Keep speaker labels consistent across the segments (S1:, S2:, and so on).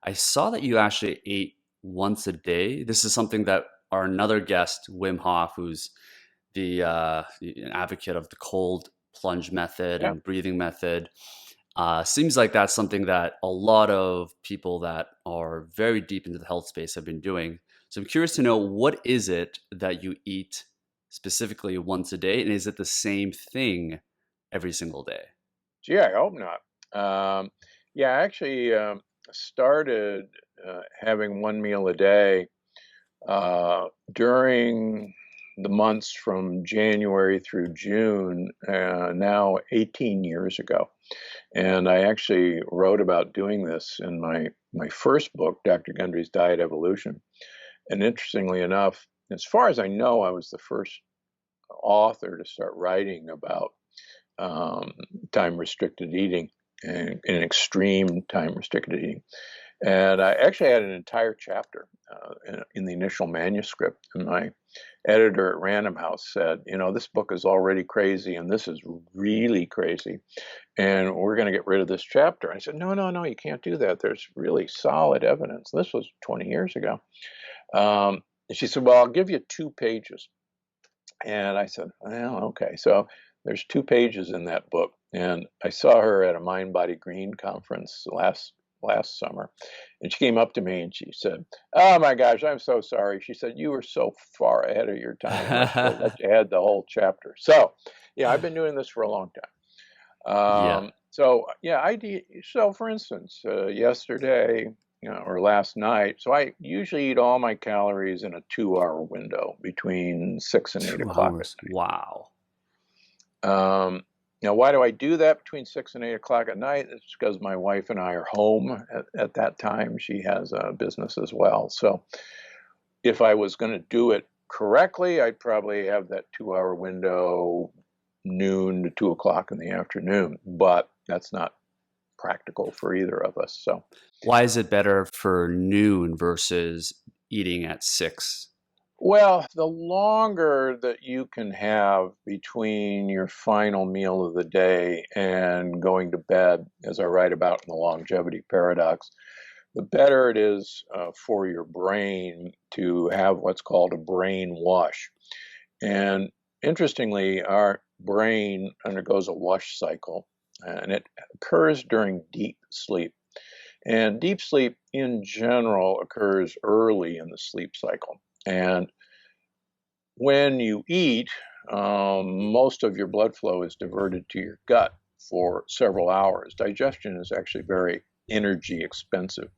S1: I saw that you actually ate once a day. This is something that our another guest, Wim Hof, who's an advocate of the cold plunge method
S2: Yeah.
S1: and breathing method, seems like that's something that a lot of people that are very deep into the health space have been doing. So I'm curious to know, what is it that you eat specifically once a day, and is it the same thing every single day?
S2: Gee, I hope not. Yeah, I actually started having one meal a day during the months from January through June, now 18 years ago. And I actually wrote about doing this in my first book, Dr. Gundry's Diet Evolution. And interestingly enough, as far as I know, I was the first author to start writing about um, time restricted eating and extreme time restricted eating. And I actually had an entire chapter in the initial manuscript. And my editor at Random House said, this book is already crazy and this is really crazy. And we're going to get rid of this chapter. I said, no, no, no, you can't do that. There's really solid evidence. This was 20 years ago. And she said, well, I'll give you 2 pages. And I said, well, okay. So there's 2 pages in that book. And I saw her at a Mind Body Green conference last summer. And she came up to me and she said, oh my gosh, I'm so sorry. She said, you were so far ahead of your time. I should have let you add the whole chapter. So, yeah, I've been doing this for a long time.
S1: Yeah.
S2: So yeah, so for instance, yesterday, or last night, so I usually eat all my calories in a 2-hour window between 6 and 8
S1: Two
S2: o'clock at
S1: hours. Wow.
S2: night. Now, why do I do that between 6 and 8 o'clock at night? It's because my wife and I are home at that time. She has a business as well. So if I was going to do it correctly, I'd probably have that 2-hour window, noon to 2 o'clock in the afternoon. But that's not practical for either of us. So,
S1: Why is it better for noon versus eating at 6?
S2: well, the longer that you can have between your final meal of the day and going to bed, as I write about in the longevity paradox, the better it is for your brain to have what's called a brain wash. And interestingly, our brain undergoes a wash cycle, and it occurs during deep sleep. And deep sleep in general occurs early in the sleep cycle. And when you eat, most of your blood flow is diverted to your gut for several hours. Digestion is actually very energy expensive.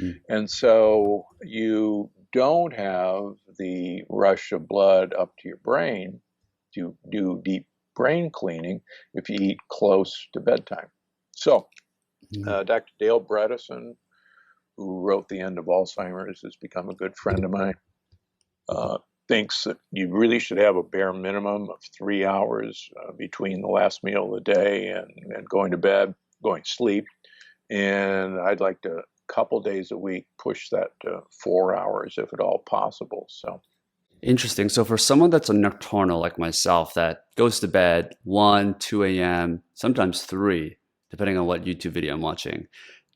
S1: Mm.
S2: And so you don't have the rush of blood up to your brain to do deep brain cleaning if you eat close to bedtime. So,
S1: Mm.
S2: Dr. Dale Bredesen, who wrote The End of Alzheimer's, has become a good friend of mine. Uh, thinks that you really should have a bare minimum of 3 hours between the last meal of the day and going to bed, going to sleep. And I'd like to, a couple days a week, push that to 4 hours if at all possible. So,
S1: Interesting. So for someone that's a nocturnal like myself that goes to bed 1, 2 a.m., sometimes 3, depending on what YouTube video I'm watching,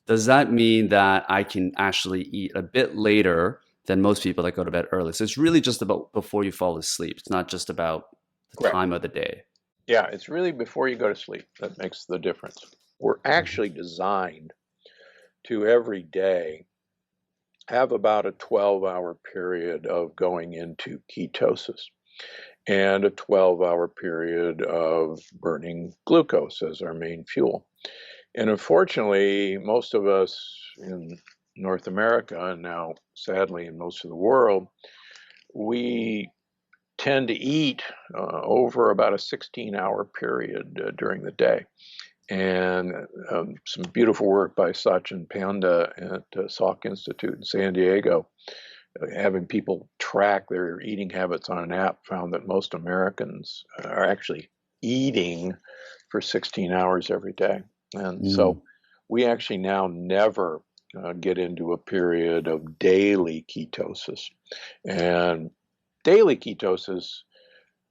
S1: does that mean that I can actually eat a bit later than most people that go to bed early? So it's really just about before you fall asleep. It's not just about the
S2: correct.
S1: time of the day.
S2: Yeah, it's really before you go to sleep that makes the difference. We're
S1: Mhm.
S2: actually designed to every day have about a 12-hour period of going into ketosis and a 12-hour period of burning glucose as our main fuel. And unfortunately, most of us in North America, and now sadly in most of the world, we tend to eat over about a 16-hour period during the day. And some beautiful work by Sachin Panda at Salk Institute in San Diego, having people track their eating habits on an app, found that most Americans are actually eating for 16 hours every day. And
S1: Mm.
S2: so we actually now never get into a period of daily ketosis. And daily ketosis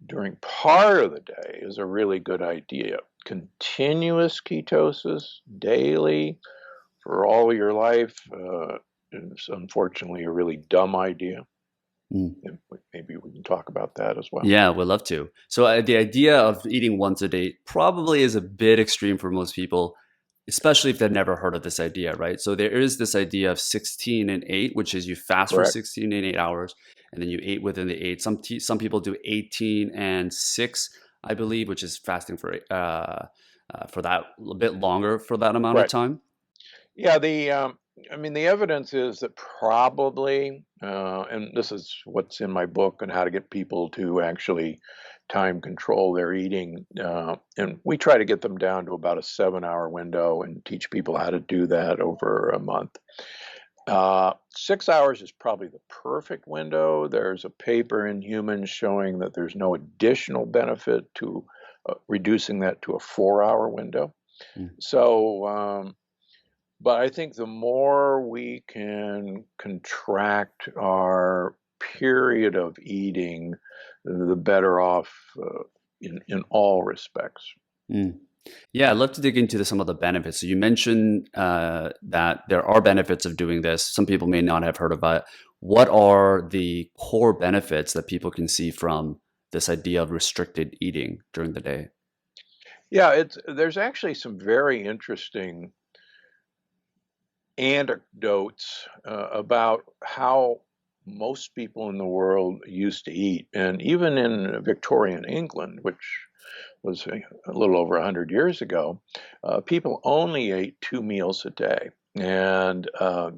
S2: during part of the day is a really good idea. Continuous ketosis daily for all your life is unfortunately a really dumb idea.
S1: Mm.
S2: And maybe we can talk about that as well.
S1: Yeah, we'd love to. So the idea of eating once a day probably is a bit extreme for most people, especially if they've never heard of this idea, right? So there is this idea of 16 and 8, which is you fast for
S2: Correct.
S1: 16 and 8 hours, and then you ate within the 8. Some people do 18 and 6, I believe, which is fasting for that a bit longer for that amount of
S2: Right.
S1: time.
S2: Yeah, I mean, the evidence is that probably, and this is what's in my book on how to get people to actually time control their eating. And we try to get them down to about a 7 hour window and teach people how to do that over a month. 6 hours is probably the perfect window. There's a paper in Humans showing that there's no additional benefit to reducing that to a 4 hour window.
S1: Mm.
S2: So, but I think the more we can contract our period of eating, the better off in all respects.
S1: Mm. Yeah, I'd love to dig into some of the benefits. So you mentioned that there are benefits of doing this. Some people may not have heard about it. What are the core benefits that people can see from this idea of restricted eating during the day?
S2: Yeah, there's actually some very interesting anecdotes about how most people in the world used to eat. And even in Victorian England, which was a little over 100 years ago, people only ate 2 meals a day. And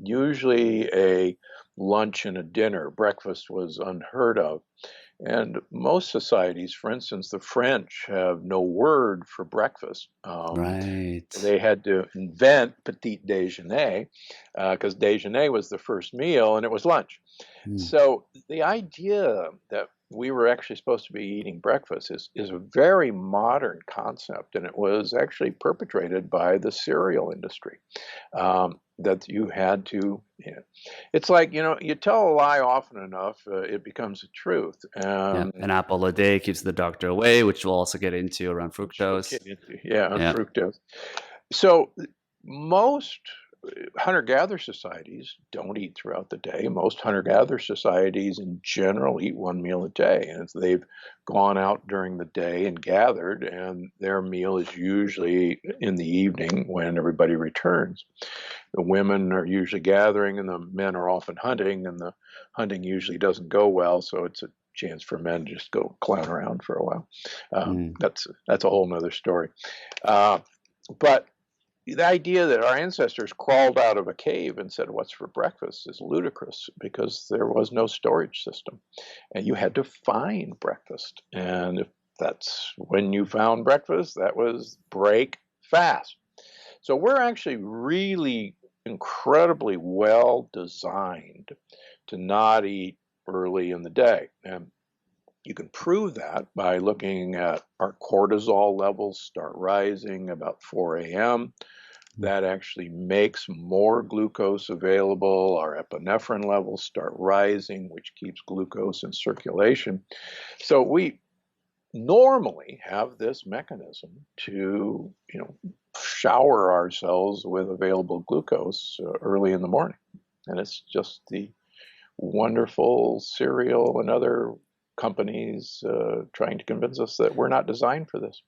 S2: usually a lunch and a dinner. Breakfast was unheard of. And most societies, for instance, the French have no word for breakfast.
S1: Right.
S2: They had to invent petit déjeuner because déjeuner was the first meal and it was lunch.
S1: Mm.
S2: So the idea that we were actually supposed to be eating breakfast is a very modern concept, and it was actually perpetrated by the cereal industry. That you had to, it's like, you tell a lie often enough, it becomes a truth.
S1: Yeah, an apple a day keeps the doctor away, which we'll also get into around
S2: Which we'll
S1: fructose.
S2: get into, yeah, on
S1: Yeah.
S2: fructose. So most hunter-gatherer societies don't eat throughout the day. Most hunter-gatherer societies in general eat 1 meal a day, and they've gone out during the day and gathered, and their meal is usually in the evening when everybody returns. The women are usually gathering, and the men are often hunting, and the hunting usually doesn't go well, so it's a chance for men to just go clown around for a while.
S1: Mm.
S2: That's a whole nother story. Uh, but the idea that our ancestors crawled out of a cave and said, "What's for breakfast?" is ludicrous because there was no storage system. And you had to find breakfast. And if that's when you found breakfast, that was break fast. So we're actually really incredibly well designed to not eat early in the day. And you can prove that by looking at our cortisol levels start rising about 4 a.m. That actually makes more glucose available. Our epinephrine levels start rising, which keeps glucose in circulation. So we normally have this mechanism to, shower ourselves with available glucose early in the morning. And it's just the wonderful cereal and other companies trying to convince us that we're not designed for this.